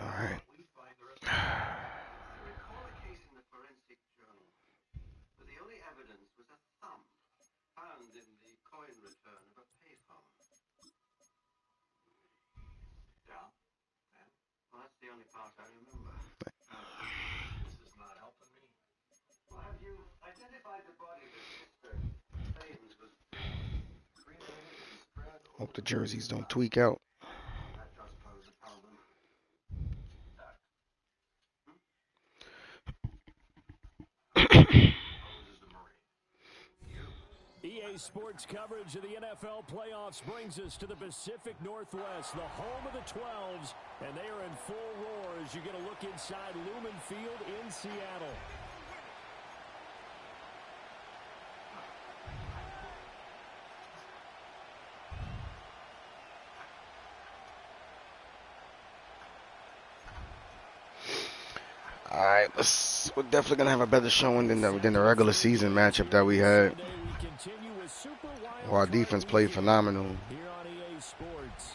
All right. Hope the jerseys don't tweak out. EA Sports coverage of the NFL playoffs brings us to the Pacific Northwest, the home of the 12s, and they are in full roar as you get a look inside Lumen Field in Seattle. All right, we're definitely gonna have a better showing than the regular season matchup that we had. Well, our defense played phenomenal. Here on EA Sports.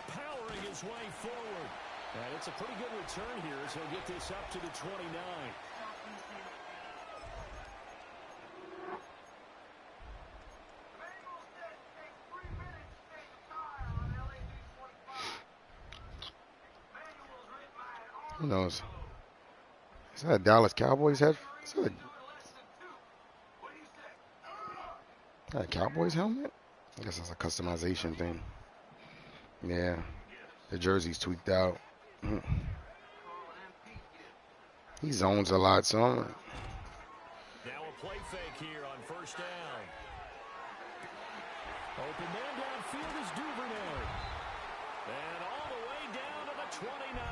Powering his way forward. And it's a pretty good return here as he'll get this up to the 29. Who knows? Is that a Dallas Cowboys head? Is that a Cowboys helmet? I guess that's a customization thing. Yeah, the jersey's tweaked out. He zones a lot, so now a play fake here on first down. Open man downfield is Duvernay. And all the way down to the 29.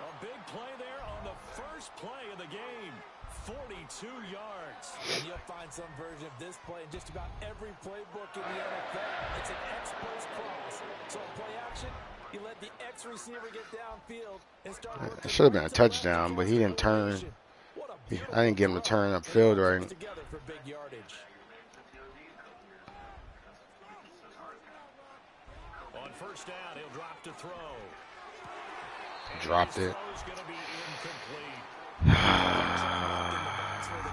A big play there on the first play of the game. 42 yards. And you'll find some version of this play in just about every playbook in the NFL. It's an X-post cross. So in play action, he let the X receiver get downfield and start working. it should have been a touchdown, but he didn't turn. I didn't get him to turn upfield right. Together for big yardage. On first down, he'll drop to throw. Dropped it. The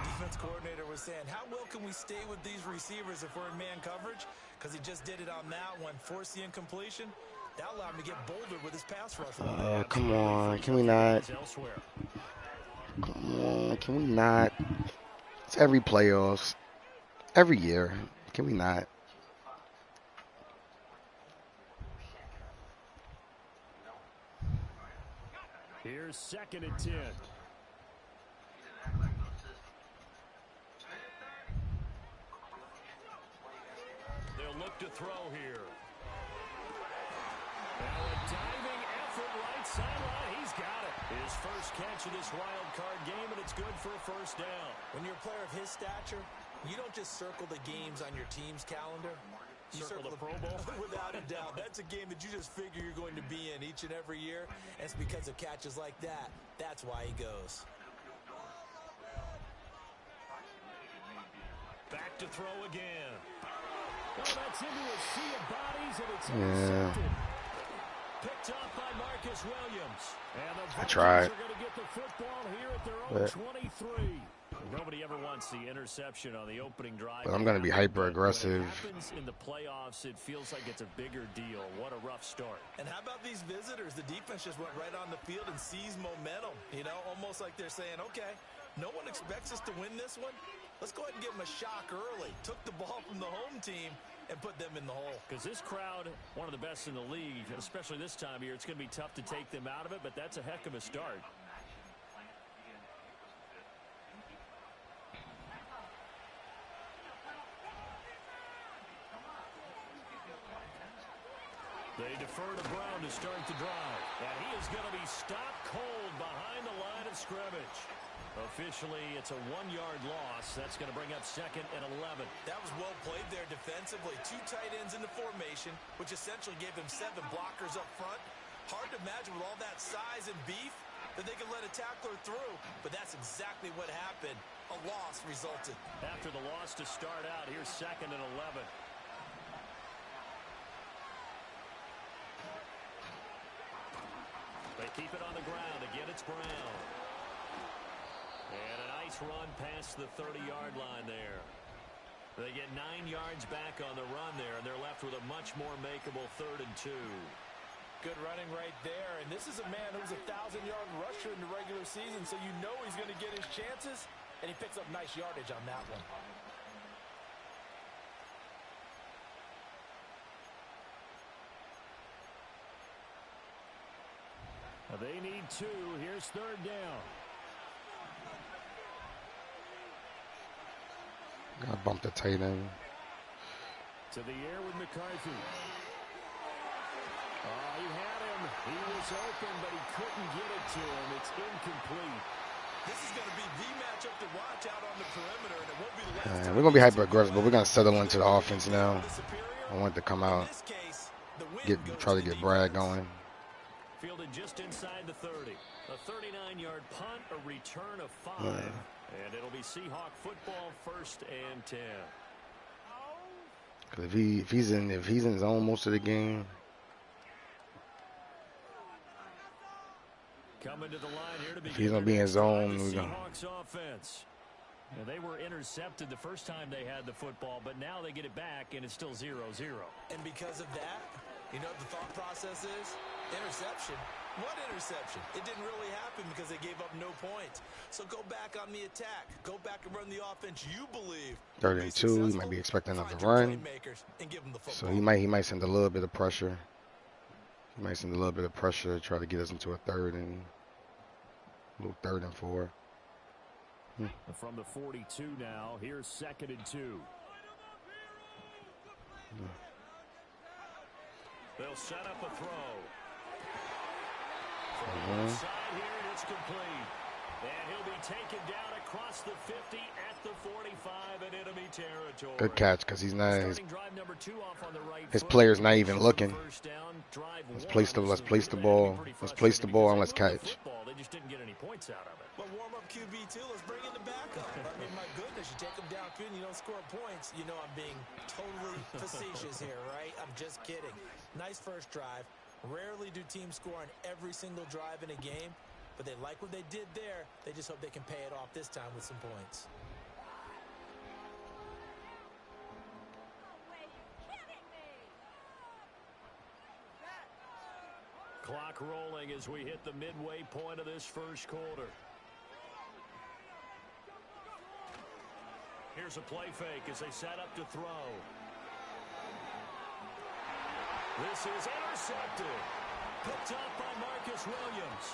defense coordinator was saying, how well can we stay with these receivers if we're in man coverage? Because he just did it on that one. Force the incompletion. That allowed him to get bolder with his pass rush. Come on. Can we not? Come on. Can we not? It's every playoffs. Every year. Can we not? Here's 2nd and 10. They'll look to throw here. Now a diving effort right sideline. He's got it. His first catch of this wild card game, and it's good for a first down. When you're a player of his stature, you don't just circle the games on your team's calendar. You circle the Pro Bowl. Without a doubt. That's a game that you just figure you're going to be in each and every year. And it's because of catches like that. That's why he goes. Back to throw again. Well, that's into a sea of bodies, and it's intercepted. Picked up by Marcus Williams. And the Vikings are going to get the football here at their own 23. Nobody ever wants the interception on the opening drive. But I'm going to be hyper aggressive. When it happens in the playoffs, it feels like it's a bigger deal. What a rough start. And how about these visitors? The defense just went right on the field and seized momentum. You know, almost like they're saying, okay, no one expects us to win this one. Let's go ahead and give them a shock early. Took the ball from the home team and put them in the hole. Because this crowd, one of the best in the league, especially this time of year, it's going to be tough to take them out of it, but that's a heck of a start. They defer to Brown to start the drive. And he is going to be stopped cold behind the line of scrimmage. Officially, it's a 1-yard loss. That's going to bring up 2nd and 11. That was well played there defensively. 2 tight ends in the formation, which essentially gave them 7 blockers up front. Hard to imagine with all that size and beef that they could let a tackler through. But that's exactly what happened. A loss resulted. After the loss to start out, here's 2nd and 11. keep it on the ground. Again, it's Brown. And a nice run past the 30-yard line there. They get 9 yards back on the run there, and they're left with a much more makeable 3rd and 2. Good running right there. And this is a man who's a 1,000-yard rusher in the regular season, so you know he's going to get his chances, and he picks up nice yardage on that one. They need 2. Here's 3rd down. Gotta bump the tight end. To the air with McCarthy. Oh, he had him. He was open, but he couldn't get it to him. It's incomplete. This is going to be the matchup to watch out on the perimeter, and it won't be the last time. We're going to be hyper-aggressive, but we're going to settle into the offense now. I want it to come out, try to get Brad going. Fielded just inside the 30. A 39-yard punt, a return of 5. And it'll be Seahawk football, 1st and 10. Cause if he's in zone most of the game. Coming to the line here to if he's gonna be in zone, the Seahawks offense. And they were intercepted the first time they had the football, but now they get it back and it's still 0-0. And because of that, you know what the thought process is? Interception. What interception? It didn't really happen because they gave up no points. So go back on the attack. Go back and run the offense you believe. 3rd and 2. He might be expecting another run. So he might send a little bit of pressure. He might send a little bit of pressure to try to get us into a 3rd and 4. From the 42 now, here's 2nd and 2. They'll set up a throw. From the side here, and it's complete. And he'll be taken down across the 50 at the 45 in enemy territory. Good catch, because he's not. His Right player's not even looking. Let's place the ball. Let's place the ball and let's catch. They just didn't get any points out of it. Well, warm up QB too. Let's bring in the backup. I mean, my goodness, you take them downfield and you don't score points. You know I'm being totally facetious here, right? I'm just kidding. Nice first drive. Rarely do teams score on every single drive in a game, but they like what they did there. They just hope they can pay it off this time with some points. Clock rolling as we hit the midway point of this first quarter. Here's a play fake as they set up to throw. This is intercepted. Picked up by Marcus Williams.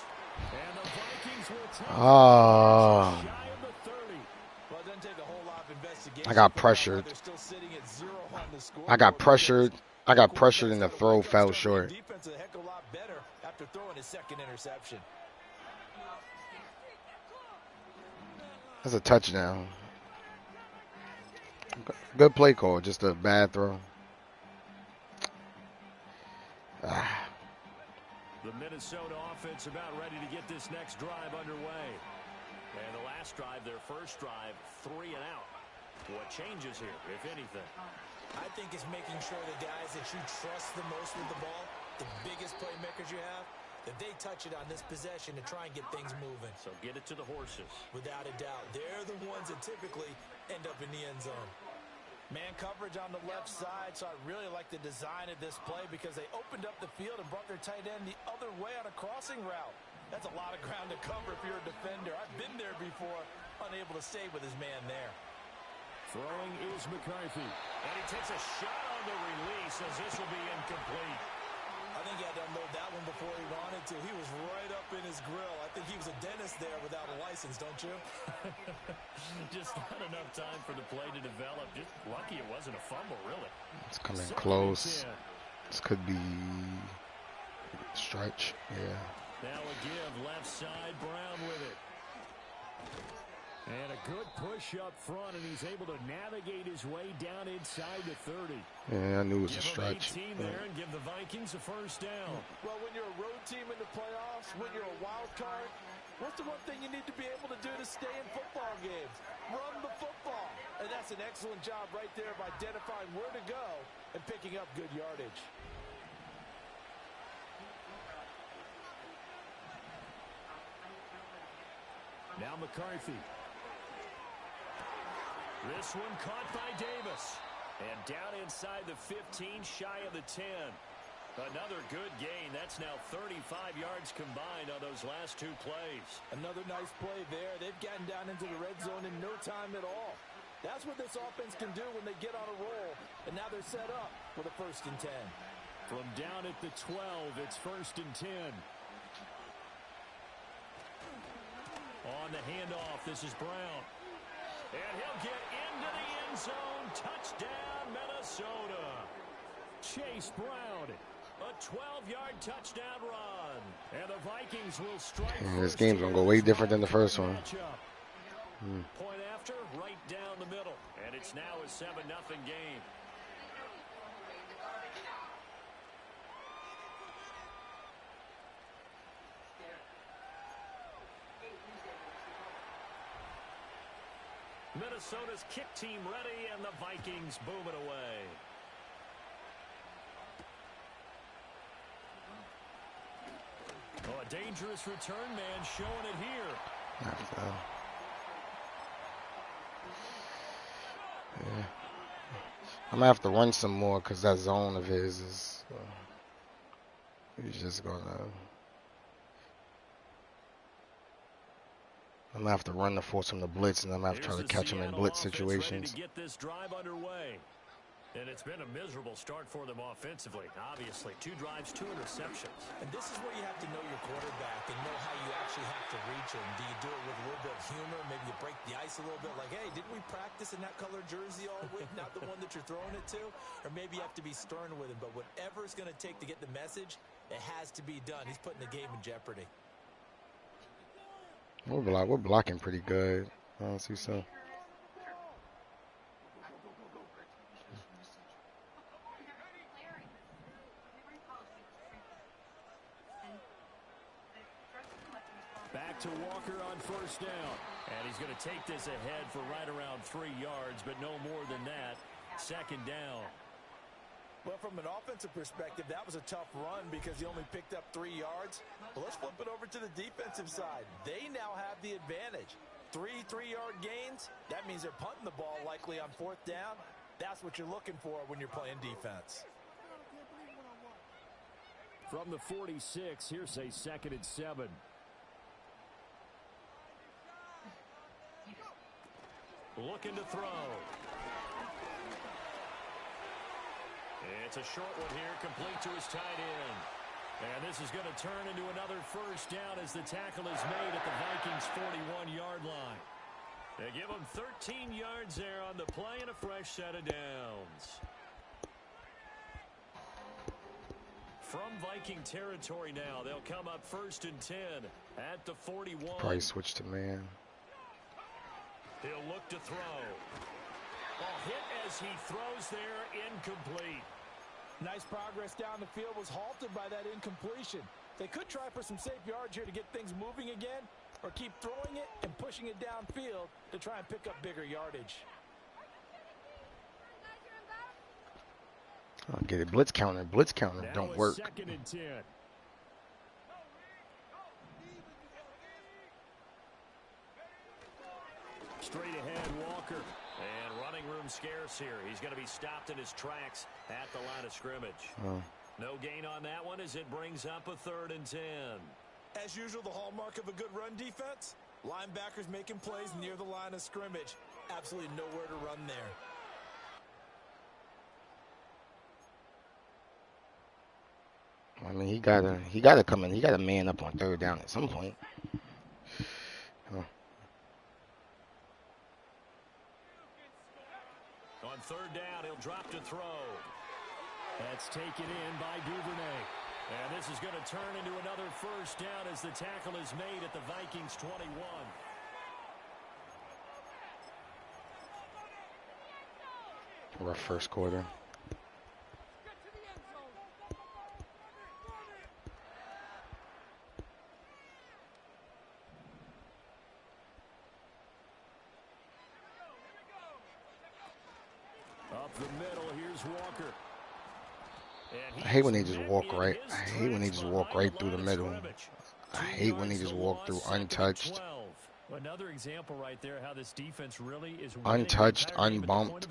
And the Vikings will take shy of the 30. Well, it doesn't take a whole lot of investigation. I got pressured. They're still sitting at 0 on the scoreboard. I got pressured and the throw fell short. Defense a heck of a lot better after throwing his 2nd interception. That's a touchdown. Good play call, just a bad throw. The Minnesota offense about ready to get this next drive underway. And the last drive, their first drive, 3 and out. What changes here, if anything? I think it's making sure the guys that you trust the most with the ball, the biggest playmakers you have, that they touch it on this possession to try and get things moving. So get it to the horses. Without a doubt. They're the ones that typically end up in the end zone. Man coverage on the left side, so I really like the design of this play because they opened up the field and brought their tight end the other way on a crossing route. That's a lot of ground to cover if you're a defender. I've been there before, unable to stay with his man there. Throwing is McCarthy. And he takes a shot on the release as this will be incomplete. I think he had to unload that one before he wanted to. He was right up in his grill. I think he was a dentist there without a license, don't you? Just not enough time for the play to develop. Just lucky it wasn't a fumble, really. It's coming close. This could be stretch. Yeah. Now a give left side, Brown with it. And a good push up front, and he's able to navigate his way down inside the 30. Yeah, I knew it was a stretch. Give there and give the Vikings a first down. Well, when you're a road team in the playoffs, when you're a wild card, what's the one thing you need to be able to do to stay in football games? Run the football. And that's an excellent job right there of identifying where to go and picking up good yardage. Now McCarthy. This one caught by Davis. And down inside the 15, shy of the 10. Another good gain. That's now 35 yards combined on those last two plays. Another nice play there. They've gotten down into the red zone in no time at all. That's what this offense can do when they get on a roll. And now they're set up with a 1st and 10. From down at the 12, it's 1st and 10. On the handoff, this is Brown. And he'll get into the end zone. Touchdown, Minnesota. Chase Brown. A 12-yard touchdown run. And the Vikings will strike. This game's going to go way different than the first one. Point after, right down the middle. And it's now a 7-0 game. Minnesota's kick team ready, and the Vikings boom it away. Oh, a dangerous return man showing it here. Yeah. I'm going to have to run some more because that zone of his is... he's just going to... I'm going to have to run to force him to blitz, and I'm going to have to try to catch him in blitz situations. To get this drive underway. And it's been a miserable start for them offensively. Obviously, 2 drives, 2 interceptions. And this is where you have to know your quarterback and know how you actually have to reach him. Do you do it with a little bit of humor? Maybe you break the ice a little bit like, hey, didn't we practice in that color jersey all week? Not the one that you're throwing it to? Or maybe you have to be stern with him. But whatever it's going to take to get the message, it has to be done. He's putting the game in jeopardy. We're blocking pretty good. I don't see so. Back to Walker on 1st down. And he's going to take this ahead for right around 3 yards, but no more than that. 2nd down. Well, from an offensive perspective, that was a tough run because he only picked up 3 yards. Well, let's flip it over to the defensive side. They now have the advantage. 3 3-yard gains. That means they're punting the ball likely on 4th down. That's what you're looking for when you're playing defense. From the 46, here's a 2nd and 7. Looking to throw. It's a short one here, complete to his tight end. And this is going to turn into another 1st down as the tackle is made at the Vikings' 41-yard line. They give him 13 yards there on the play and a fresh set of downs. From Viking territory now, they'll come up 1st and 10 at the 41. Probably switch to man. He'll look to throw. Ball hit as he throws there, incomplete. Nice progress down the field was halted by that incompletion. They could try for some safe yards here to get things moving again, or keep throwing it and pushing it downfield to try and pick up bigger yardage. I'll get it. Blitz counter. Blitz counter don't work. 2nd and 10. Straight ahead, Walker. And running room scarce here. He's going to be stopped in his tracks at the line of scrimmage. No gain on that one as it brings up a 3rd and 10. As usual, the hallmark of a good run defense, linebackers making plays near the line of scrimmage. Absolutely nowhere to run there. I mean, he gotta come in. He gotta man up on 3rd down at some point. On 3rd down, he'll drop to throw. That's taken in by Duvernay. And this is going to turn into another 1st down as the tackle is made at the Vikings' 21. Rough first quarter. Up the middle, here's Walker. I hate when they just walk right. I hate when they just walk right through the middle. I hate when they just walk through untouched. Another example right there how this defense really is untouched, unbumped.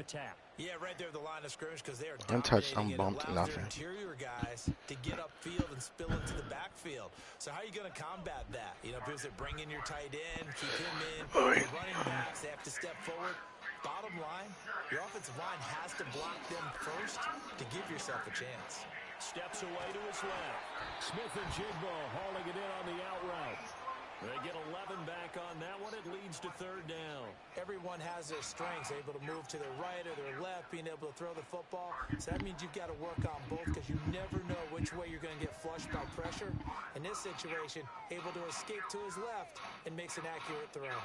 Yeah, right there at the line of scrimmage because they are untouched, dominating and unbumped, allows nothing. their interior guys to get upfield and spill into the backfield. So how are you going to combat that? You know, because they bring in your tight end, keep him in. The running backs, they have to step forward. Bottom line, your offensive line has to block them first to give yourself a chance. Steps away to his left. Smith and Jigbo hauling it in on the out route. They get 11 back on that one. It leads to third down. Everyone has their strengths, able to move to their right or their left, being able to throw the football. So that means you've got to work on both because you never know which way you're going to get flushed by pressure. In this situation, able to escape to his left and makes an accurate throw.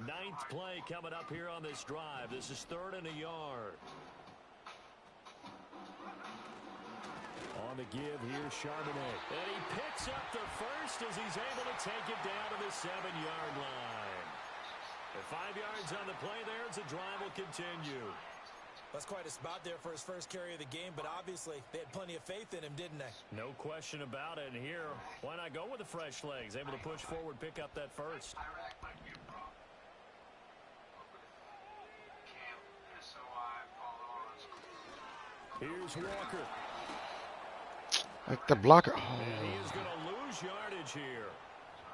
Ninth play coming up here on this drive. This is 3rd and a yard. On the give here, Charbonnet. And he picks up the first as he's able to take it down to the 7-yard line. At 5 yards on the play there, as the drive will continue. That's quite a spot there for his first carry of the game, but obviously they had plenty of faith in him, didn't they? No question about it. And here, why not go with the fresh legs? Able to push forward, pick up that first. Here's Walker. Like the blocker. Oh. And he is going to lose yardage here.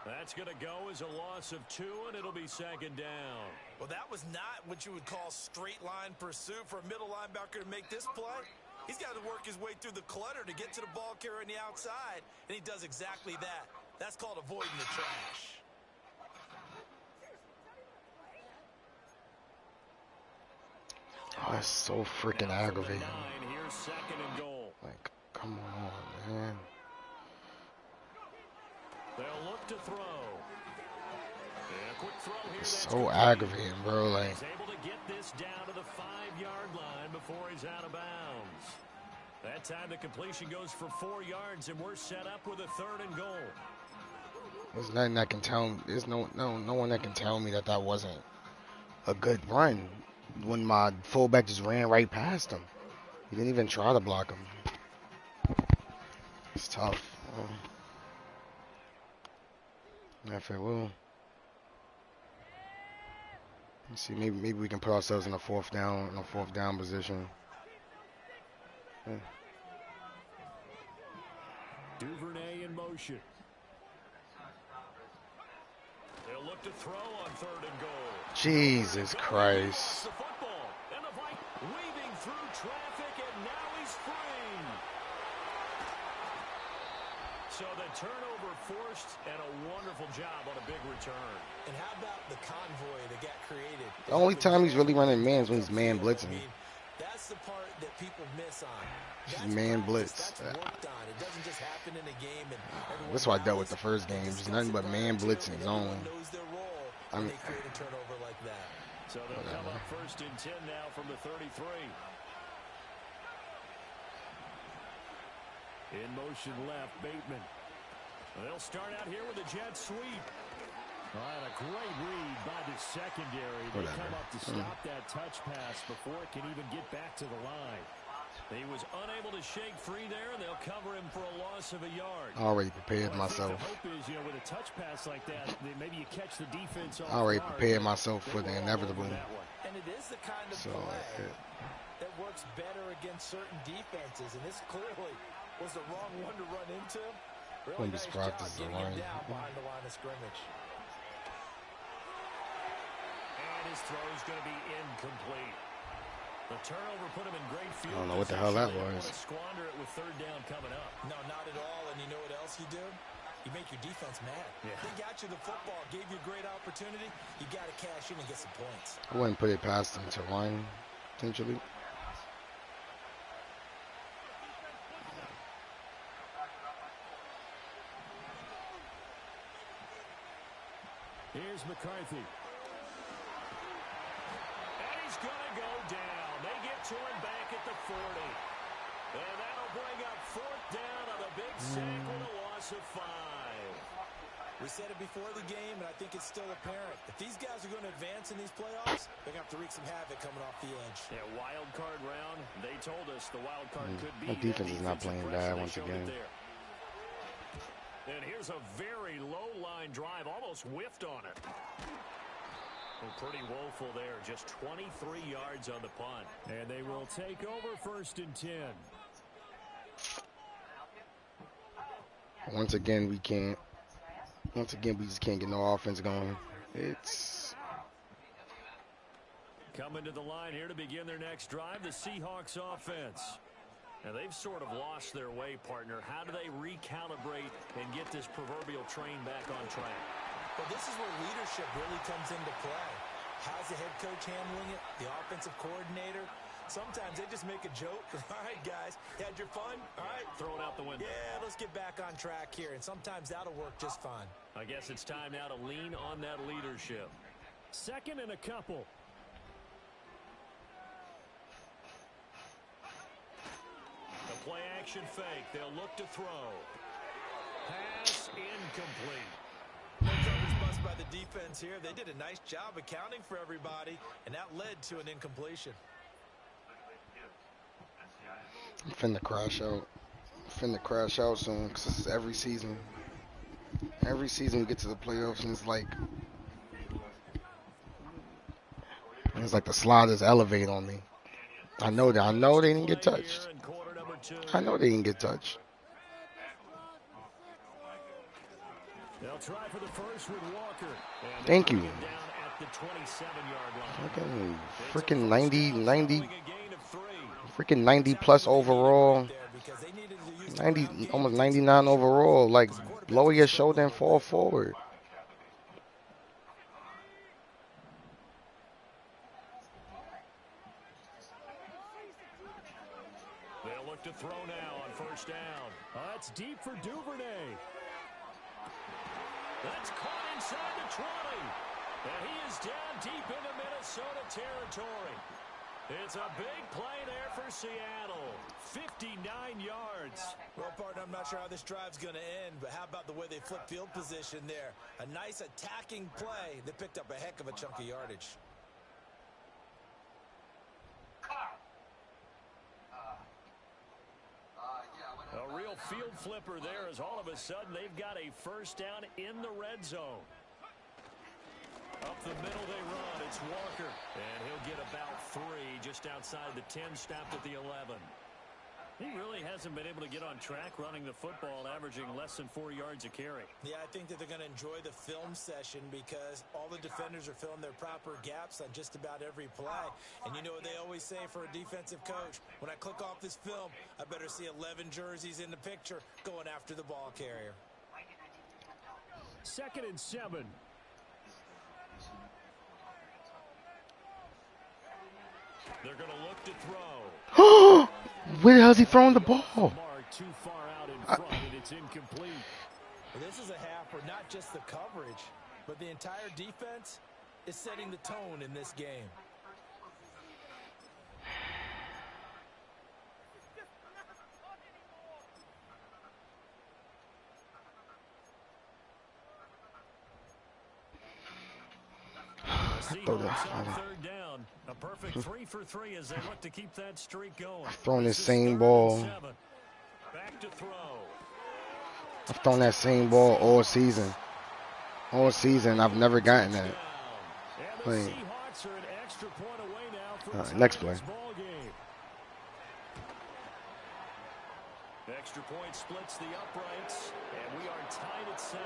That's going to go as a loss of 2, and it'll be 2nd down. Well, that was not what you would call straight line pursuit for a middle linebacker to make this play. He's got to work his way through the clutter to get to the ball carrier on the outside, and he does exactly that. That's called avoiding the trash. Oh, that's so freaking aggravating. 9, here's 2nd and goal. Like, come on, man. They'll look to throw. And a quick throw here. It's so aggravating, bro. Like, he's able to get this down to the 5-yard line before he's out of bounds. That time the completion goes for 4 yards, and we're set up with a 3rd and goal. there's nothing that can tell me. There's no one that can tell me that that wasn't a good run when my fullback just ran right past him. He didn't even try to block him. It's tough. If it will. Let's see, maybe we can put ourselves in a 4th down position. Yeah. Duvernay in motion. They'll look to throw on 3rd and goal. Jesus Christ. The football, and the Vikings weaving through traffic, and now he's free. So the turnover forced, and a wonderful job on a big return. And how about the convoy that got created? The only time he's really running man is when he's man blitzing. I mean, that's the part that people miss on. That's man practice. blitz. That's worked on. It doesn't just happen in a game. And That's what I dealt with the first game. Just nothing but man blitzing zone. Knows their role when they create a turnover like that. So they'll come up 1st and 10 now from the 33. In motion left, Bateman. They'll start out here with a jet sweep. All right, a great read by the secondary. They come up to stop that touch pass before it can even get back to the line. He was unable to shake free there, and they'll cover him for a loss of a yard. I already prepared myself. The hope is, with a touch pass like that, maybe you catch the defense off I already guard, prepared myself for the inevitable. And it is the kind of play that works better against certain defenses, and this clearly was the wrong one to run into. Really nice job getting him down behind the line of scrimmage. And his throw is going to be incomplete. The turnover put him in great field. I don't know what the hell that was. Want to squander it with 3rd down coming up. No, not at all. And you know what else you do? You make your defense mad. Yeah. They got you the football, gave you a great opportunity. You got to cash in and get some points. I wouldn't put it past him to run, potentially. Here's McCarthy. And he's going to go down. They get to him back at the 40. And that'll bring up 4th down on a big sack with a loss of 5. We said it before the game, and I think it's still apparent. If these guys are going to advance in these playoffs, they're going to have to wreak some havoc coming off the edge. Yeah, wild card round. They told us the wild card could be. The defense is not playing bad once again. And here's a very low line drive, almost whiffed on it. Well, pretty woeful there, just 23 yards on the punt. And they will take over 1st and 10. Once again, we can't. Once again, we just can't get no offense going. It's coming to the line here to begin their next drive, the Seahawks offense. And they've sort of lost their way, partner. How do they recalibrate and get this proverbial train back on track? Well, this is where leadership really comes into play. How's the head coach handling it? The offensive coordinator? Sometimes they just make a joke. All right, guys, you had your fun? All right. Throw it out the window. Yeah, let's get back on track here. And sometimes that'll work just fine. I guess it's time now to lean on that leadership. 2nd and a couple. The play action fake. They'll look to throw. Pass incomplete. No coverage bust by the defense here. They did a nice job accounting for everybody, and that led to an incompletion. I'm finna crash out. Finna crash out soon, because this is every season. Every season we get to the playoffs, and it's like the sliders elevate on me. I know that. I know they didn't get touched. I know they didn't get touched. They'll try for the first with Walker. Thank you. Down at the 27-yard Fucking line. freaking 90, freaking 90 plus overall. 90, almost 99 overall. Like, lower your shoulder and fall forward. They'll look to throw now on 1st down. That's deep for Duvernay. That's caught inside the 20. And he is down deep into Minnesota territory. It's a big play there for Seattle. 59 yards. Well, partner, I'm not sure how this drive's going to end, but how about the way they flip field position there? A nice attacking play. They picked up a heck of a chunk of yardage. A real field flipper there as all of a sudden they've got a 1st down in the red zone. Up the middle they run. It's Walker. And he'll get about 3 just outside the 10, stopped at the 11. He really hasn't been able to get on track running the football, averaging less than 4 yards a carry. Yeah, I think that they're going to enjoy the film session because all the defenders are filling their proper gaps on just about every play. And you know what they always say for a defensive coach? When I click off this film, I better see 11 jerseys in the picture going after the ball carrier. 2nd and 7. They're going to look to throw. Where the hell is he throwing the ball? Too far out in front, and it's incomplete. Well, this is a half where not just the coverage, but the entire defense is setting the tone in this game. Throw that. 3rd down. A perfect 3 for 3 as they look to keep that streak going. I've thrown this same ball. Back to throw. I've thrown that same ball all season. All season, I've never gotten that. Wait. Next play. Extra point splits the uprights, and we are tied at 7.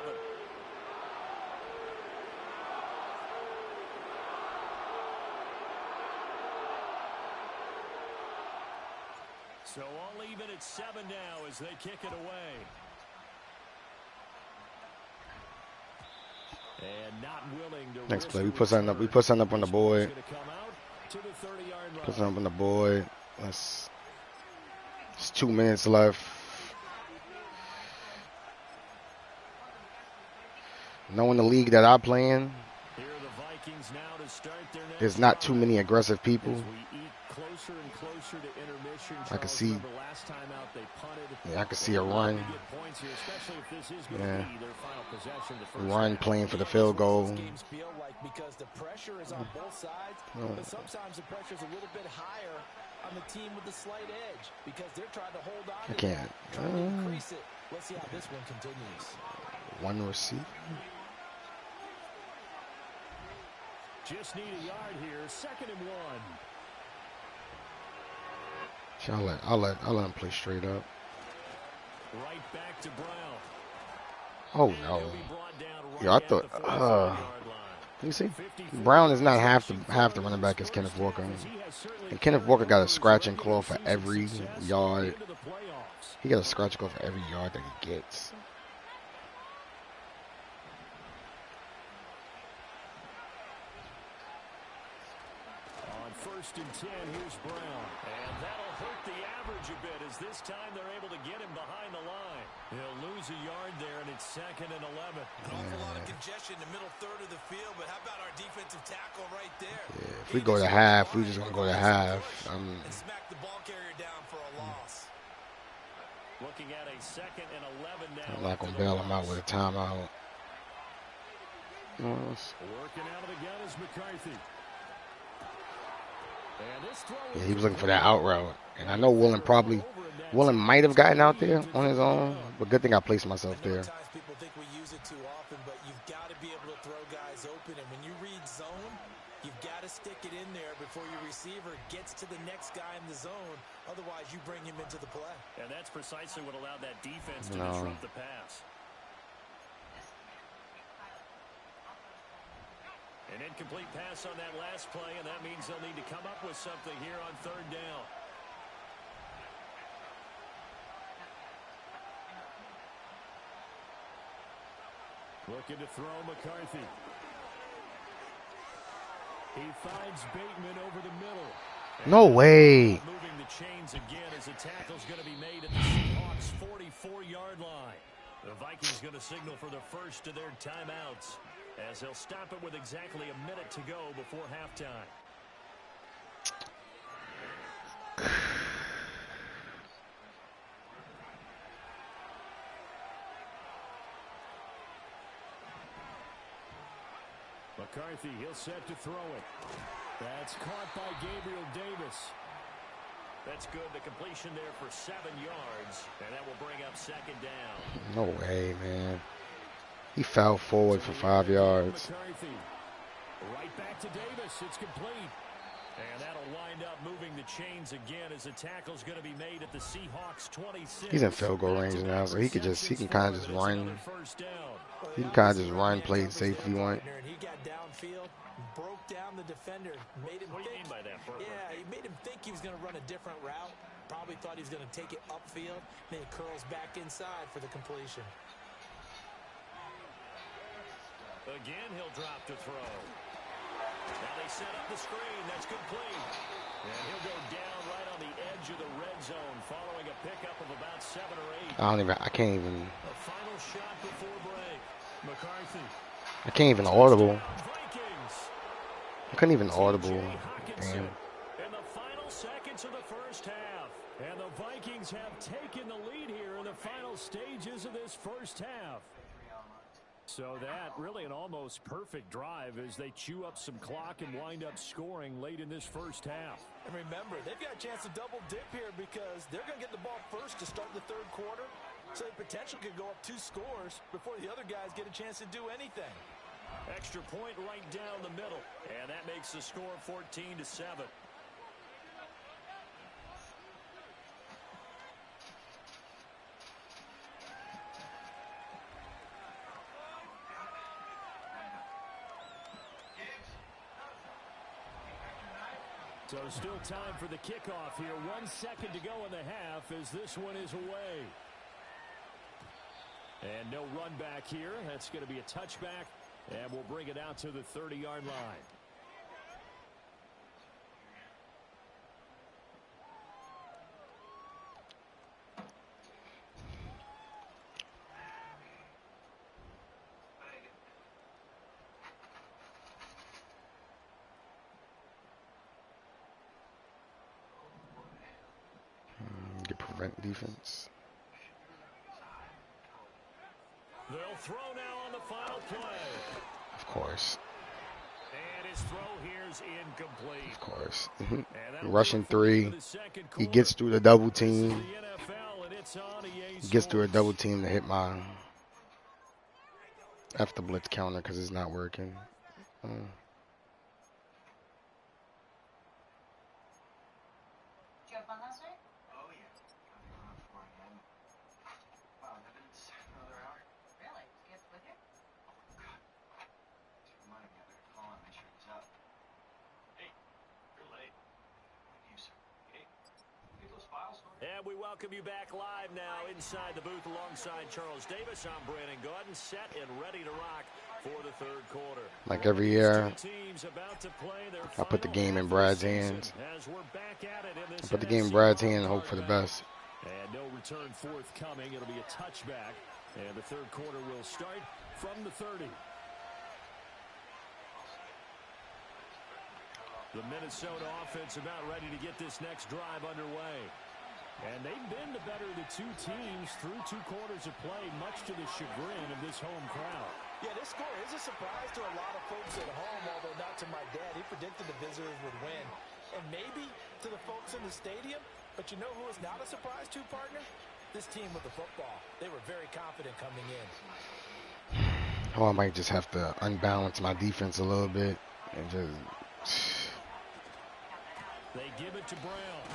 So all even at 7 now as they kick it away. And not willing to next play, we put something up. We put something up on the board. Put something up on the board. It's 2 minutes left. Knowing the league that I play in, there's not too many aggressive people. I can see. Yeah, I can see a run. Yeah, run playing for the field goal. Because the pressure is on both sides, but sometimes the pressure is a little bit higher on the team with the slight edge because they're trying to hold on. I can't. Trying to increase it. Let's see how this one continues. One receiver. Just need a yard here. 2nd and 1. I'll let him play straight up. Right back to Brown. Oh no. Yeah, I thought you see, Brown is not half the running back as Kenneth Walker. And Kenneth Walker got a scratch and claw for every yard. He got a scratch and claw for every yard that he gets. On 1st and 10, here's Brown. And that'll hurt the average a bit as this time they're able to get him behind the line. He'll lose a yard there, and it's 2nd and 11. An awful lot of congestion in the middle third of the field, but how about our defensive tackle right there? Yeah, if we go to half, we just gonna go to half. And smack the ball carrier down for a loss. Looking at a 2nd and 11 now. I'm not gonna bail him out with a timeout. Working out of the gun is McCarthy. Yeah, he was looking for that out route, and I know Woolen might have gotten out there on his own, but good thing I placed myself there. Sometimes people think we use it too often, but you've got to be able to throw guys open, and when you read zone, you've got to stick it in there before your receiver gets to the next guy in the zone. Otherwise, you bring him into the play. And that's precisely what allowed that defense to disrupt the pass. An incomplete pass on that last play, and that means they'll need to come up with something here on 3rd down. Looking to throw McCarthy. He finds Bateman over the middle. No way. Moving the chains again as a tackle's going to be made at the Seahawks' 44-yard line. The Vikings going to signal for the first of their timeouts, as they'll stop it with exactly a minute to go before halftime. McCarthy, he'll set to throw it. That's caught by Gabriel Davis. That's good. The completion there for 7 yards, and that will bring up 2nd down. No way, man. He fell forward for 5 yards. McCarthy. Right back to Davis. It's complete. And that'll wind up moving the chains again as the tackle's going to be made at the Seahawks 26. He's in field goal range now, so he can kind of just run. He can kind of just run, play it safe if he wants. He got downfield, broke down the defender, made him What do you mean by that, Bert? Yeah, he made him think he was going to run a different route. Probably thought he was going to take it upfield. Then he curls back inside for the completion. Again, he'll drop to throw. Now they set up the screen. That's complete. And he'll go down right on the edge of the red zone following a pickup of about 7 or 8. I can't even. A final shot before break. McCarthy. I can't even audible. Vikings. I couldn't even audible. Damn. In the final seconds of the first half. And the Vikings have taken the lead here in the final stages of this first half. So that really an almost perfect drive as they chew up some clock and wind up scoring late in this first half. And remember, they've got a chance to double dip here because they're going to get the ball first to start the 3rd quarter. So the potential could go up 2 scores before the other guys get a chance to do anything. Extra point right down the middle. And that makes the score 14-7. So still time for the kickoff here. 1 second to go in the half as this one is away. And no run back here. That's going to be a touchback. And we'll bring it out to the 30-yard line. Prevent defense. They'll throw now on the final play. Of course. And his throw here's incomplete. Of course. Rushing 3. He gets through the double team. minutes on EA He gets through a double Sports. team to hit my after blitz counter because it's not working. And we welcome you back live now inside the booth alongside Charles Davis. I'm Brandon Gordon, set and ready to rock for the third quarter. Like every year, I put the game in Brad's hands. I put the game in Brad's hand and hope for the best. And no return forthcoming. It'll be a touchback. And the third quarter will start from the 30. The Minnesota offense about ready to get this next drive underway. And they've been the better of the two teams through 2 quarters of play, much to the chagrin of this home crowd. Yeah, this score is a surprise to a lot of folks at home, although not to my dad. He predicted the visitors would win. And maybe to the folks in the stadium, but you know who is not a surprise to, partner? This team with the football. They were very confident coming in. Oh, I might just have to unbalance my defense a little bit and just They give it to Brown.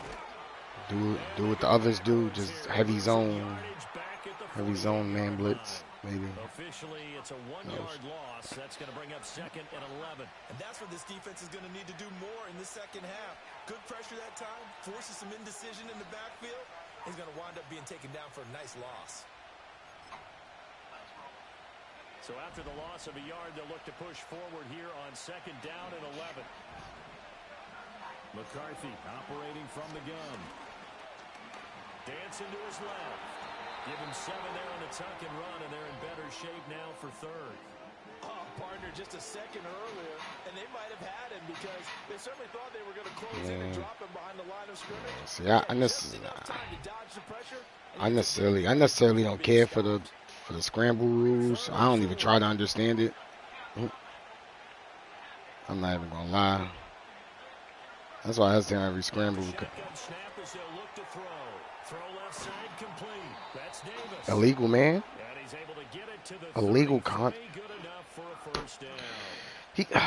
do what the others do, just heavy zone man blitz, maybe. Officially, it's a 1-yard loss. That's going to bring up 2nd and 11. And that's what this defense is going to need to do more in the second half. Good pressure that time, forces some indecision in the backfield. He's going to wind up being taken down for a nice loss. So after the loss of a yard, they'll look to push forward here on 2nd down and 11. McCarthy operating from the gun. Dancing to his left. Give him 7 there on the tuck and run, and they're in better shape now for 3rd. Oh, partner, just a second earlier, and they might have had him because they certainly thought they were going to close in and drop him behind the line of scrimmage. See, I necessarily don't care for the scramble rules. I don't even try to understand it. I'm not even gonna lie. That's why I hesitate on every scramble. Illegal, man. Illegal con. He. And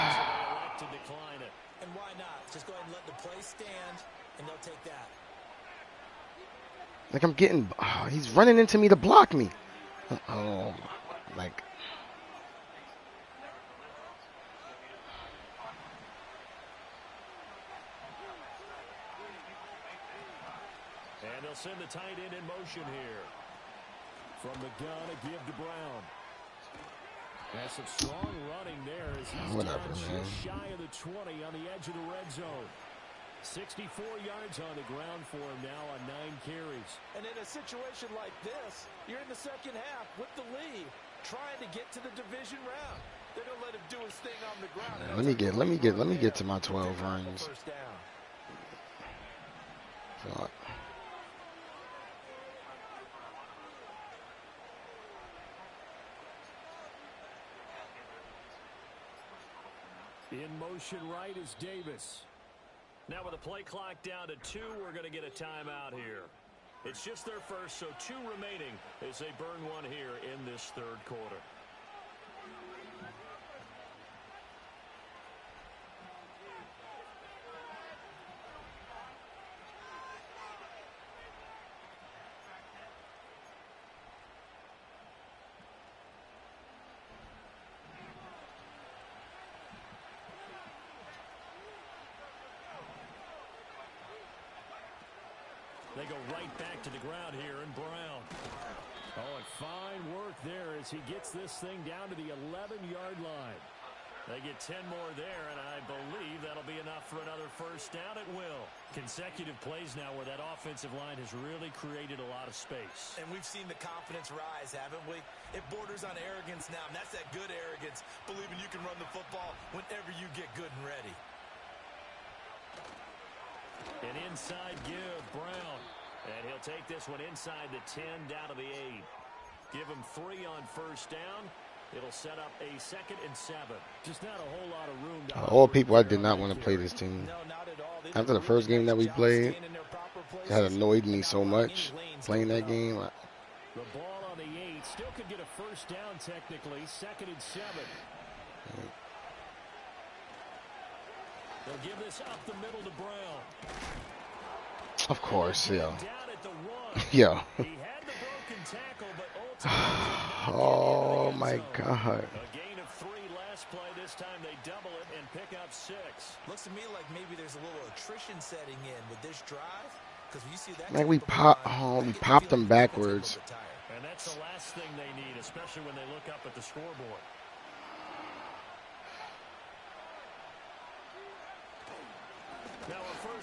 why not? Just go ahead and let the play stand, and they'll take that. Like I'm getting. He's running into me to block me. Oh, like. And they'll send the tight end in motion here. From the gun, a give to Brown. That's some strong running there as he's just shy of the 20 on the edge of the red zone. 64 yards on the ground for him now on 9 carries. And in a situation like this, you're in the second half with the lead, trying to get to the division round. They're going to let him do his thing on the ground. Let me get to my 12 runs. So, in motion right is Davis. Now with the play clock down to 2, we're going to get a timeout here. It's just their first, so 2 remaining as they burn one here in this third quarter. They go right back to the ground here, and Brown. Oh, and fine work there as he gets this thing down to the 11-yard line. They get 10 more there, and I believe that'll be enough for another first down at will. Consecutive plays now where that offensive line has really created a lot of space. And we've seen the confidence rise, haven't we? It borders on arrogance now, and that's that good arrogance, believing you can run the football whenever you get good and ready. An inside give, Brown. And he'll take this one inside the 10, down to the 8. Give him 3 on first down. It'll set up a 2nd and 7. Just not a whole lot of room to All people, I did not want to play this team. No, not at all. They did After a the first really game that nice we job played, staying in their proper it had places annoyed me and so not allowing much any lanes to playing that open up. game. The ball on the 8. Still could get a first down technically. 2nd and 7. They'll give this up the middle to Brown. Of course, yeah. Down at the 1. Yeah. He had the broken tackle, but ultimately Oh my God. a gain of 3 last play. This time they double it and pick up 6. Looks to me like maybe there's a little attrition setting in with this drive. Because when you see that, Like we popped them backwards. And that's the last thing they need, especially when they look up at the scoreboard.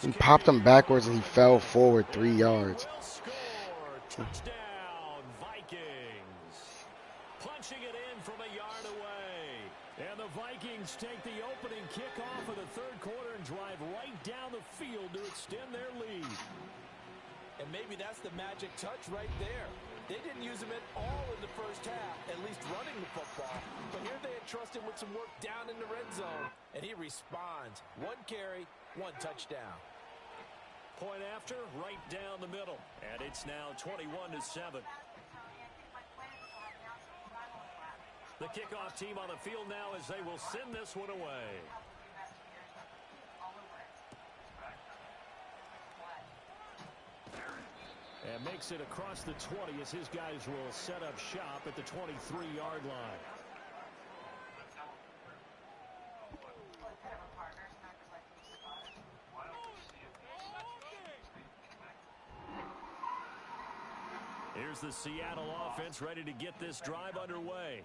We popped him backwards and he fell forward 3 yards. Touchdown, Vikings. Punching it in from a yard away. And the Vikings take the opening kickoff of the 3rd quarter and drive right down the field to extend their lead. And maybe that's the magic touch right there. They didn't use him at all in the first half, at least running the football. But here they entrust him with some work down in the red zone, and he responds. 1 carry, 1 touchdown. Point after, right down the middle. And it's now 21-7. The kickoff team on the field now as they will send this one away. And makes it across the 20 as his guys will set up shop at the 23-yard line. Here's the Seattle offense ready to get this drive underway.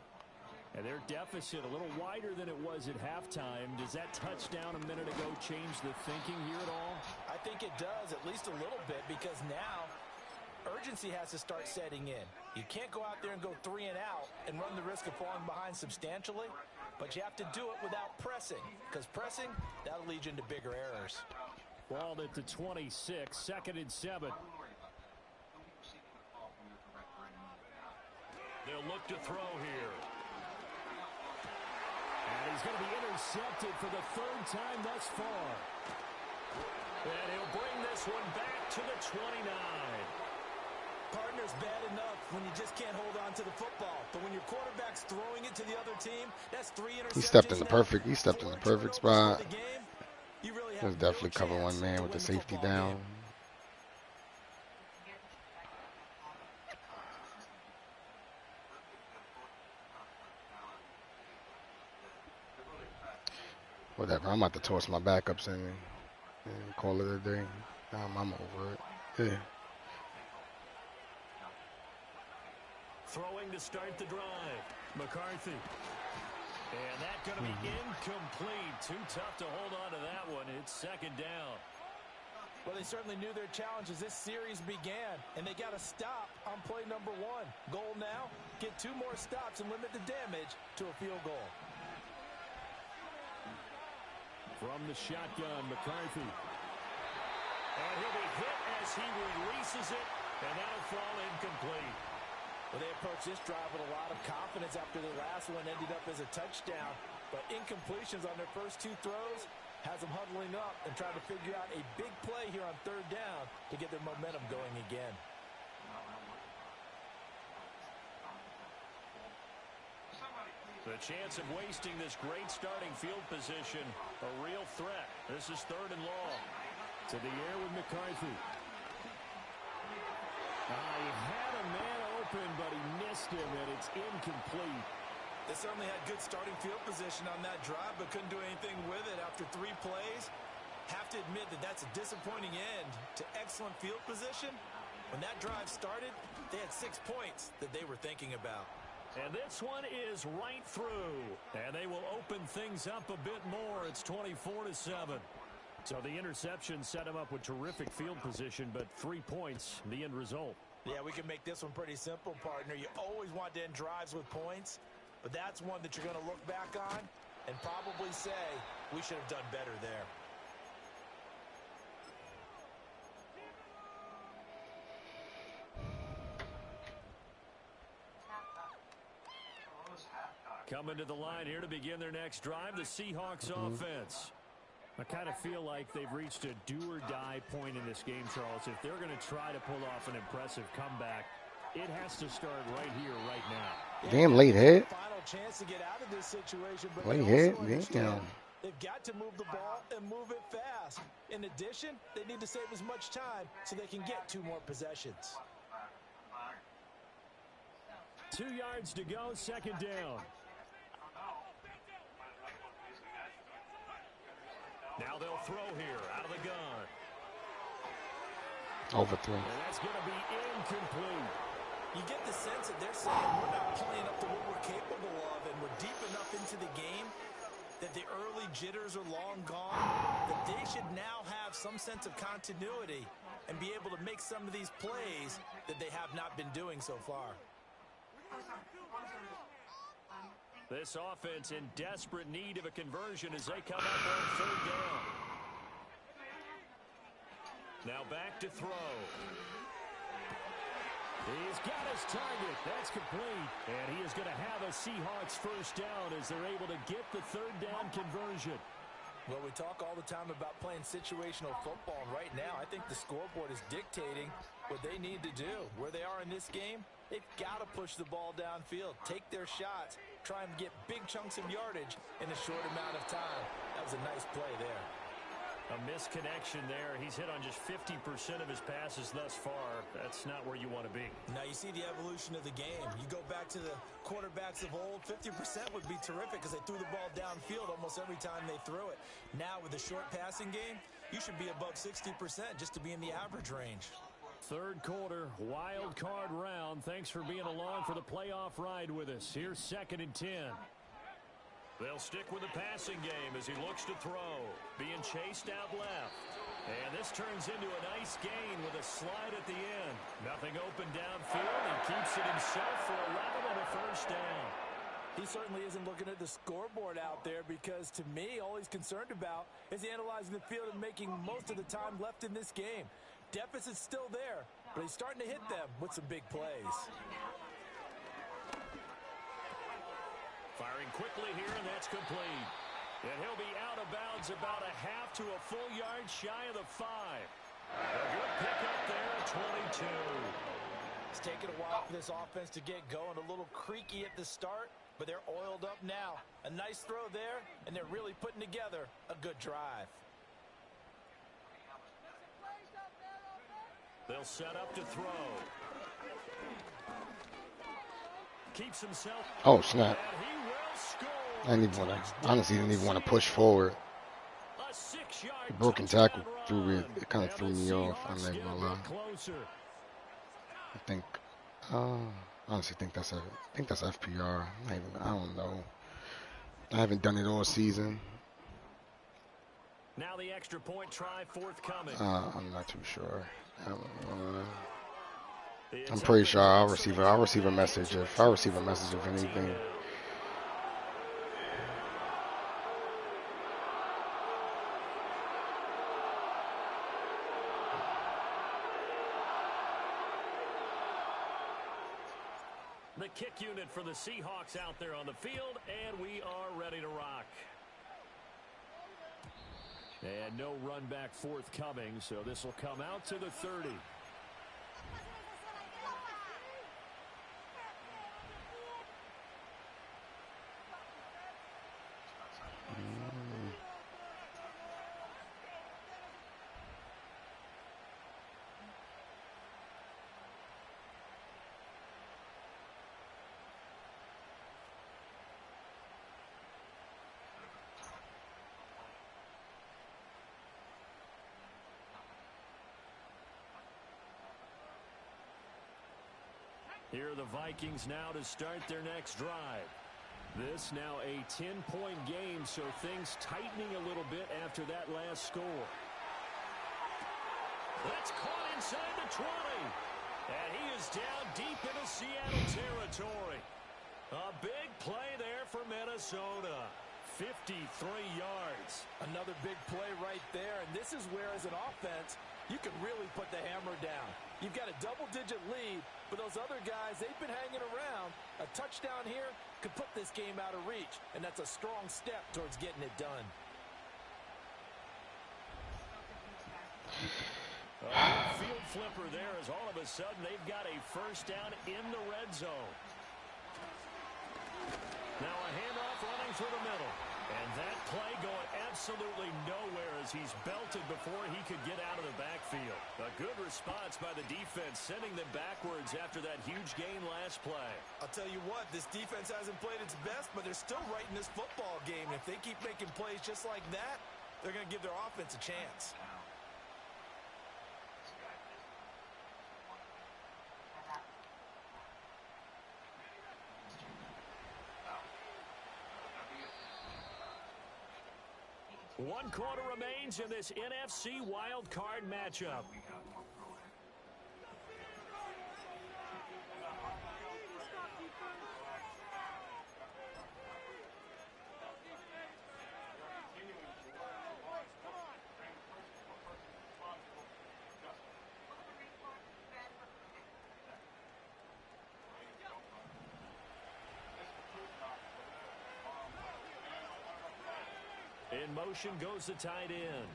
And their deficit a little wider than it was at halftime. Does that touchdown a minute ago change the thinking here at all? I think it does, at least a little bit, because now urgency has to start setting in. You can't go out there and go 3 and out and run the risk of falling behind substantially, but you have to do it without pressing, because pressing, that'll lead you into bigger errors. Ball at the 26, 2nd and 7. They'll look to throw here. And he's going to be intercepted for the 3rd time thus far. And he'll bring this one back to the 29. Partner's bad enough when you just can't hold on to the football. But when your quarterback's throwing it to the other team, that's 3 interceptions. He stepped in the perfect spot. You really He was definitely covering one man with the safety down. Whatever, I'm about to toss my backups in and call it a day. I'm over it. Yeah. Throwing to start the drive. McCarthy. And that's going to be incomplete. Too tough to hold on to that one. It's 2nd down. Well, they certainly knew their challenge as this series began, and they got to stop on play number 1. Goal now, get 2 more stops and limit the damage to a field goal. From the shotgun, McCarthy. And he'll be hit as he releases it, and that'll fall incomplete. Well, they approached this drive with a lot of confidence after the last one ended up as a touchdown. But incompletions on their first 2 throws has them huddling up and trying to figure out a big play here on 3rd down to get their momentum going again. The chance of wasting this great starting field position, a real threat. This is 3rd and long. To the air with McCarthy. He had a man open, but he missed him, and it's incomplete. They certainly had good starting field position on that drive, but couldn't do anything with it after 3 plays. Have to admit that that's a disappointing end to excellent field position. When that drive started, they had 6 points that they were thinking about. And this one is right through. And they will open things up a bit more. It's 24-7. So the interception set him up with terrific field position, but 3 points, the end result. Yeah, we can make this one pretty simple, partner. You always want to end drives with points, but that's one that you're going to look back on and probably say, we should have done better there. Coming to the line here to begin their next drive, the Seahawks offense. I kind of feel like they've reached a do-or-die point in this game, Charles. If they're going to try to pull off an impressive comeback, it has to start right here, right now. Damn, late hit. Final chance to get out of this situation, but Late they hit, also understand damn. they've got to move the ball and move it fast. In addition, they need to save as much time so they can get 2 more possessions. 2 yards to go, second down. Now they'll throw here out of the gun. Overthrow. And that's going to be incomplete. You get the sense that they're saying we're not playing up to what we're capable of, and we're deep enough into the game that the early jitters are long gone, that they should now have some sense of continuity and be able to make some of these plays that they have not been doing so far. This offense in desperate need of a conversion as they come up on third down. Now back to throw. He's got his target. That's complete. And he is going to have a Seahawks first down as they're able to get the third down conversion. Well, we talk all the time about playing situational football, and right now I think the scoreboard is dictating what they need to do. Where they are in this game, they've got to push the ball downfield, take their shots, try and get big chunks of yardage in a short amount of time. That was a nice play there. A misconnection there. He's hit on just 50% of his passes thus far. That's not where you want to be. Now you see the evolution of the game. You go back to the quarterbacks of old, 50% would be terrific because they threw the ball downfield almost every time they threw it. Now with the short passing game, you should be above 60% just to be in the average range. Third quarter, wild card round. Thanks for being along for the playoff ride with us. Here's 2nd and 10. They'll stick with the passing game as he looks to throw. Being chased out left. And this turns into a nice gain with a slide at the end. Nothing open downfield. He keeps it himself for 11 and a first down. He certainly isn't looking at the scoreboard out there because, to me, all he's concerned about is analyzing the field and making most of the time left in this game. Deficit's still there, but he's starting to hit them with some big plays. Firing quickly here, and that's complete. And he'll be out of bounds about a half to a full yard shy of the 5. A good pickup there at 22. It's taken a while for this offense to get going. A little creaky at the start, but they're oiled up now. A nice throw there, and they're really putting together a good drive. They'll set up to throw. Keeps himself. Oh, snap. I didn't even want to, honestly, didn't even want to push forward. The broken tackle threw it. It kind of threw me off. I'm not even gonna lie. I think, honestly, think that's FPR. I don't know. I haven't done it all season. Now the extra point try forthcoming. I'm not too sure. I'm pretty sure I'll receive a message if I receive a message of anything. The kick unit for the Seahawks out there on the field, and we are ready to rock. And no run back forthcoming, so this will come out to the 30. Here are the Vikings now to start their next drive. This now a 10-point game, so things tightening a little bit after that last score. That's caught inside the 20. And he is down deep into Seattle territory. A big play there for Minnesota. 53 yards. Another big play right there, and this is where, as an offense, you can really put the hammer down. You've got a double-digit lead, but those other guys, they've been hanging around. A touchdown here could put this game out of reach, and that's a strong step towards getting it done. Field flipper there as all of a sudden they've got a first down in the red zone. Now a handoff running through the middle. And that play going absolutely nowhere as he's belted before he could get out of the backfield. A good response by the defense, sending them backwards after that huge gain last play. I'll tell you what, this defense hasn't played its best, but they're still right in this football game. And if they keep making plays just like that, they're going to give their offense a chance. One quarter remains in this NFC wild card matchup. In motion goes the tight end.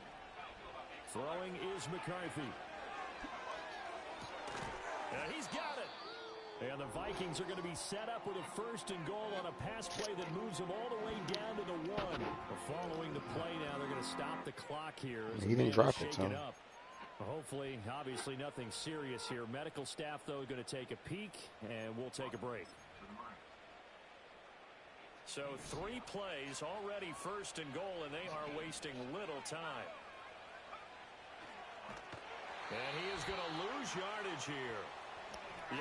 Throwing is McCarthy. And he's got it. And the Vikings are going to be set up with a first and goal on a pass play that moves them all the way down to the 1. Following the play now, they're going to stop the clock here. He didn't drop it, so. Hopefully, obviously nothing serious here. Medical staff, though, going to take a peek, and we'll take a break. So 3 plays already first and goal, and they are wasting little time. And he is going to lose yardage here.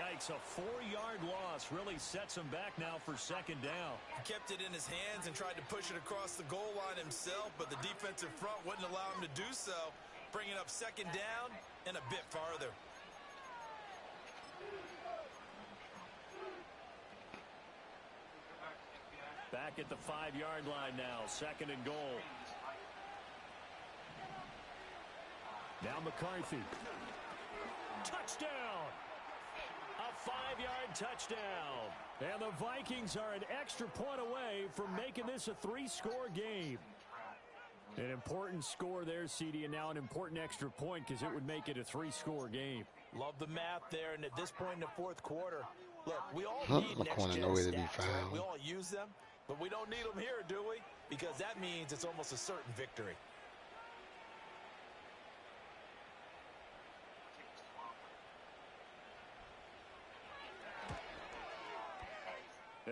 Yikes, a 4-yard loss really sets him back now for second down. He kept it in his hands and tried to push it across the goal line himself, but the defensive front wouldn't allow him to do so, bringing up second down and a bit farther. Back at the 5-yard line now, second and goal. Now McCarthy. Touchdown! A 5-yard touchdown. And the Vikings are an extra point away from making this a 3-score game. An important score there, CD, and now an important extra point because it would make it a 3-score game. Love the math there, and at this point in the fourth quarter, look, we all need next-gen stats, right? We all use them. But we don't need them here, do we? Because that means it's almost a certain victory.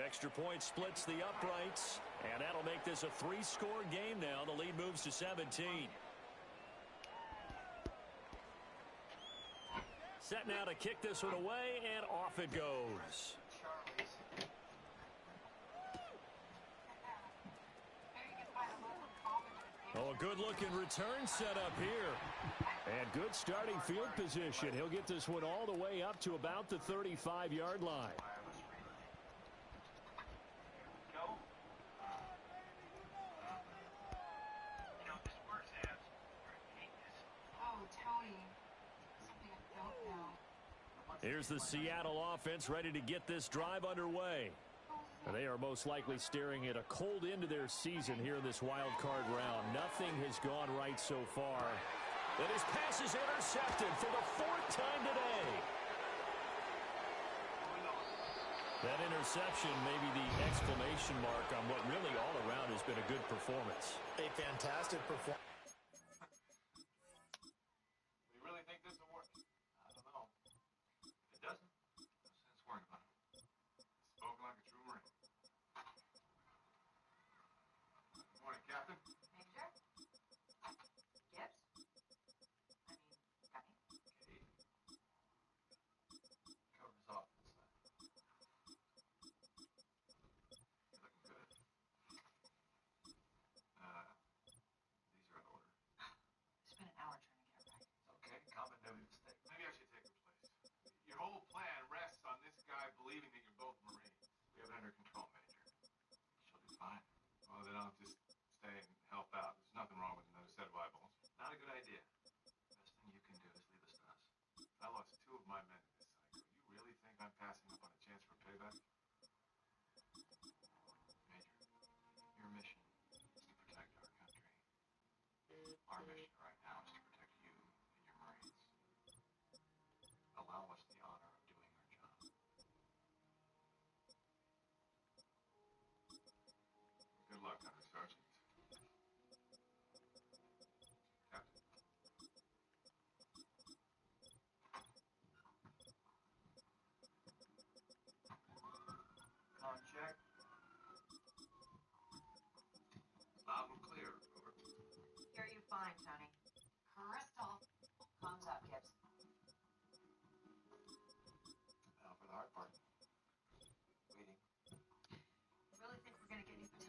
Extra point splits the uprights, and that'll make this a 3-score game now. The lead moves to 17. Set now to kick this one away, and off it goes. Oh, a good-looking return set up here. And good starting field position. He'll get this one all the way up to about the 35-yard line. Here's the Seattle offense ready to get this drive underway. They are most likely staring at a cold end to their season here in this wild card round. Nothing has gone right so far. And his pass is intercepted for the 4th time today. That interception may be the exclamation mark on what really all around has been a good performance. A fantastic performance. We really think this will work? I don't know. If it doesn't, no sense worrying about it. Spoken like a true Marine. Good morning, Captain. Major? Gibbs? I mean, Gunny? Kate. Cover his off this time. You're looking good. These are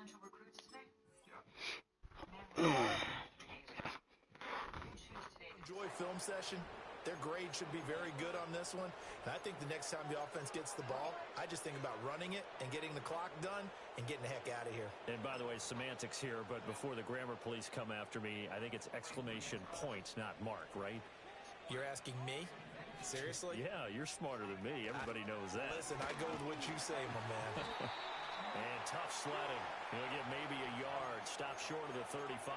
potential recruits today? Yeah. Enjoy film session. Their grade should be very good on this one. And I think the next time the offense gets the ball, I just think about running it and getting the clock done and getting the heck out of here. And by the way, semantics here, but before the grammar police come after me, I think it's exclamation point, not mark, right? You're asking me? Seriously? Yeah, you're smarter than me. Everybody knows that. Listen, I go with what you say, my man. And tough sledding. He'll get maybe a yard. Stop short of the 35.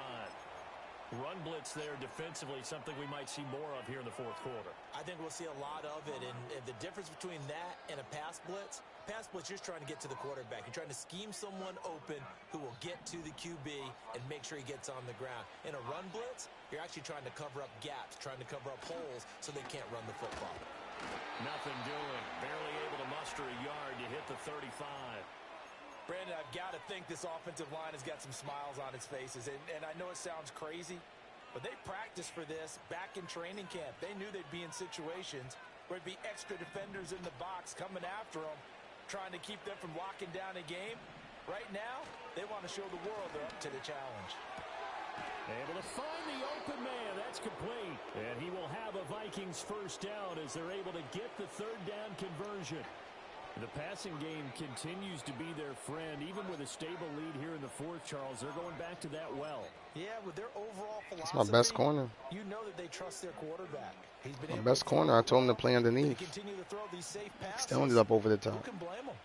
Run blitz there defensively, something we might see more of here in the fourth quarter. I think we'll see a lot of it, and the difference between that and a pass blitz, you're just trying to get to the quarterback. You're trying to scheme someone open who will get to the QB and make sure he gets on the ground. In a run blitz, you're actually trying to cover up gaps, trying to cover up holes so they can't run the football. Nothing doing. Barely able to muster a yard to hit the 35. Brandon, I've got to think this offensive line has got some smiles on its faces. And I know it sounds crazy, but they practiced for this back in training camp. They knew they'd be in situations where it'd be extra defenders in the box coming after them, trying to keep them from locking down a game. Right now, they want to show the world they're up to the challenge. Able to find the open man. That's complete. And he will have a Vikings first down as they're able to get the third down conversion. The passing game continues to be their friend. Even with a stable lead here in the fourth, Charles, they're going back to that well. Yeah, with their overall philosophy, That's my best corner. You know that they trust their quarterback. He's been My best corner. I told him to play underneath. Continue to throw these safe passes. Still ended up over the top. Who can blame him?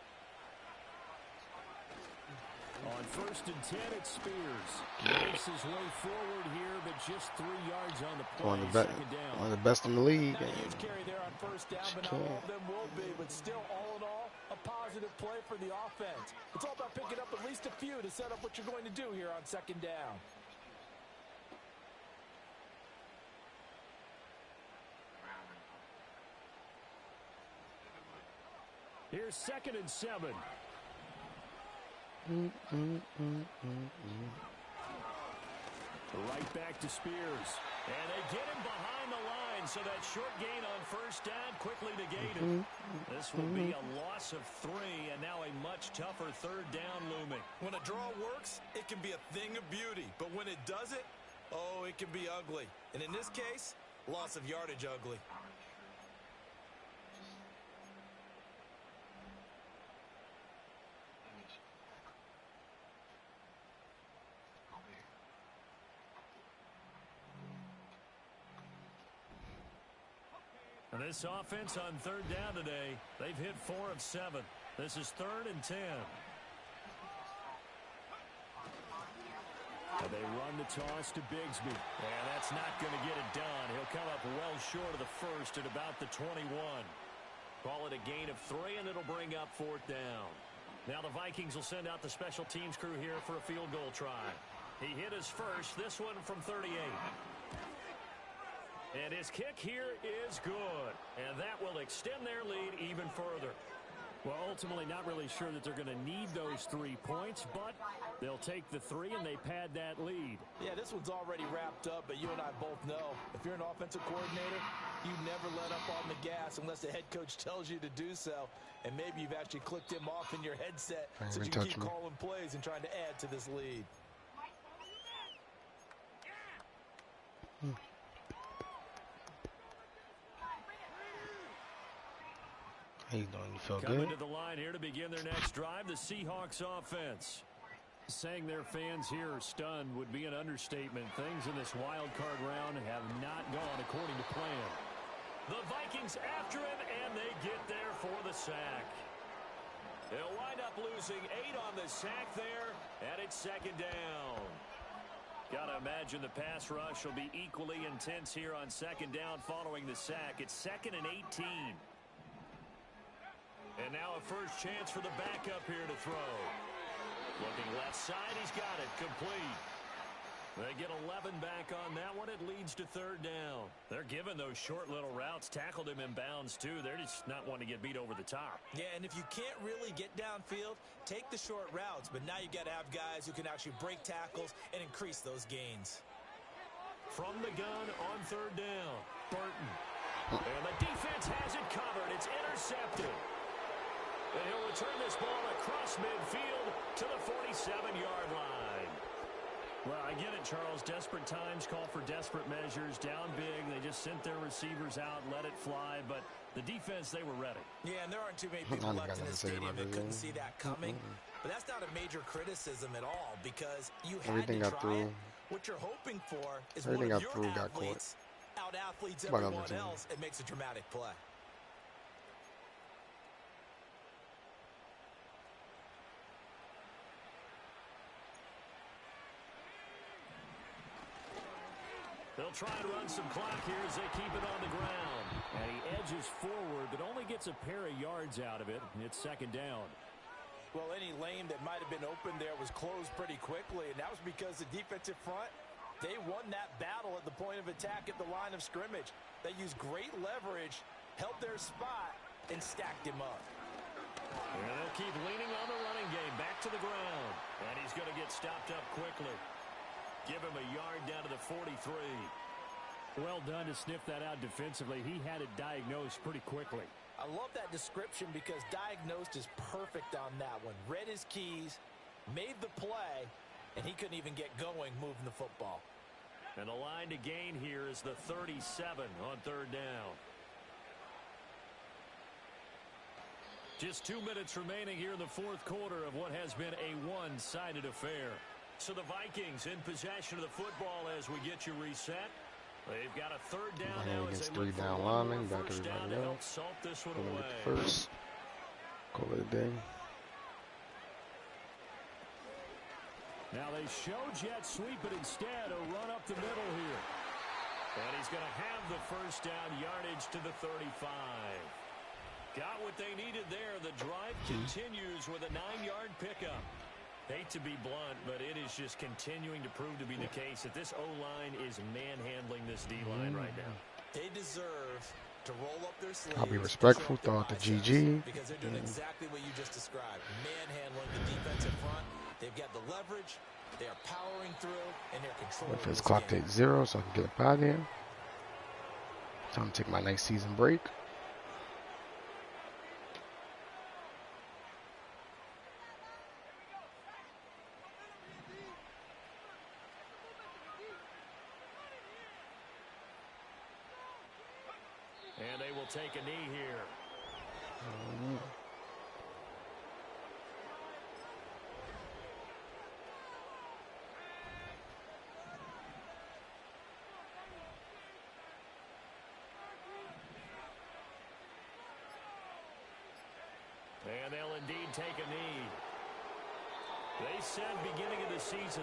On first and 10, it's Spears. Makes his way forward here, but just 3 yards on the play. Second down. One of the best in the league. Not a huge carry there on first down, but not all of them will be. But still, all in all, a positive play for the offense. It's all about picking up at least a few to set up what you're going to do here on second down. Here's 2nd and 7. Right back to Spears. And they get him behind the line, so that short gain on first down quickly negated. This will be a loss of 3, and now a much tougher third down looming. When a draw works, it can be a thing of beauty. But when it doesn't, oh, it can be ugly. And in this case, loss of yardage ugly. And this offense on third down today, they've hit 4 of 7. This is 3rd and 10. And they run the toss to Bigsby. And that's not going to get it done. He'll come up well short of the first at about the 21. Call it a gain of 3, and it'll bring up 4th down. Now the Vikings will send out the special teams crew here for a field goal try. He hit his first, this one from 38. And his kick here is good. And that will extend their lead even further. Well, ultimately, not really sure that they're going to need those 3 points, but they'll take the 3 and they pad that lead. Yeah, this one's already wrapped up, but you and I both know if you're an offensive coordinator, you never let up on the gas unless the head coach tells you to do so. And maybe you've actually clicked him off in your headset so you can keep calling plays and trying to add to this lead. How you doing? You feel Coming good? to the line here to begin their next drive, the Seahawks offense. Saying their fans here are stunned would be an understatement. Things in this wild card round have not gone according to plan. The Vikings after him, and they get there for the sack. They'll wind up losing 8 on the sack there, and it's 2nd down. Gotta imagine the pass rush will be equally intense here on 2nd down following the sack. It's 2nd and 18. And now a first chance for the backup here to throw. Looking left side, he's got it, complete. They get 11 back on that one. It leads to 3rd down. They're giving those short little routes. Tackled him in bounds, too. They're just not wanting to get beat over the top. Yeah, and if you can't really get downfield, take the short routes. But now you got to have guys who can actually break tackles and increase those gains. From the gun on 3rd down, Burton. And the defense has it covered. It's intercepted. And he'll return this ball across midfield to the 45. 27-yard line. Well, I get it, Charles. Desperate times call for desperate measures. Down big, they just sent their receivers out, let it fly. But the defense, they were ready. Yeah, and there aren't too many people left in the stadium that couldn't see that coming. But that's not a major criticism at all because you had to try it. What you're hoping for is one of your athletes out-athletes everyone else and makes a dramatic play. They'll try and run some clock here as they keep it on the ground. And he edges forward, but only gets a pair of yards out of it. It's second down. Well, any lane that might have been open there was closed pretty quickly, and that was because the defensive front, they won that battle at the point of attack at the line of scrimmage. They used great leverage, held their spot, and stacked him up. And they'll keep leaning on the running game back to the ground. And he's going to get stopped up quickly. Give him a yard down to the 43. Well done to sniff that out defensively. He had it diagnosed pretty quickly. I love that description because diagnosed is perfect on that one. Read his keys, made the play, and he couldn't even get going moving the football. And the line to gain here is the 37 on third down. Just 2 minutes remaining here in the fourth quarter of what has been a one-sided affair. So the Vikings in possession of the football as we get you reset. They've got a third down now as they look for one more first down to help salt this one away. First, call it a day. Now they show jet sweep, but instead a run up the middle here. And he's going to have the first down yardage to the 35. Got what they needed there. The drive continues with a 9-yard pickup. Hate to be blunt, but it is just continuing to prove to be the case that this O-line is manhandling this D-line right now. They deserve to roll up their sleeves. I'll be respectful, throw out the GG. Because they're doing exactly what you just described. Manhandling the defensive front. They've got the leverage. They are powering through, and they're controlling If it's clocked at 0, so I can get up out of here. Time to take my next season break. And they will take a knee here. And they'll indeed take a knee. They said beginning of the season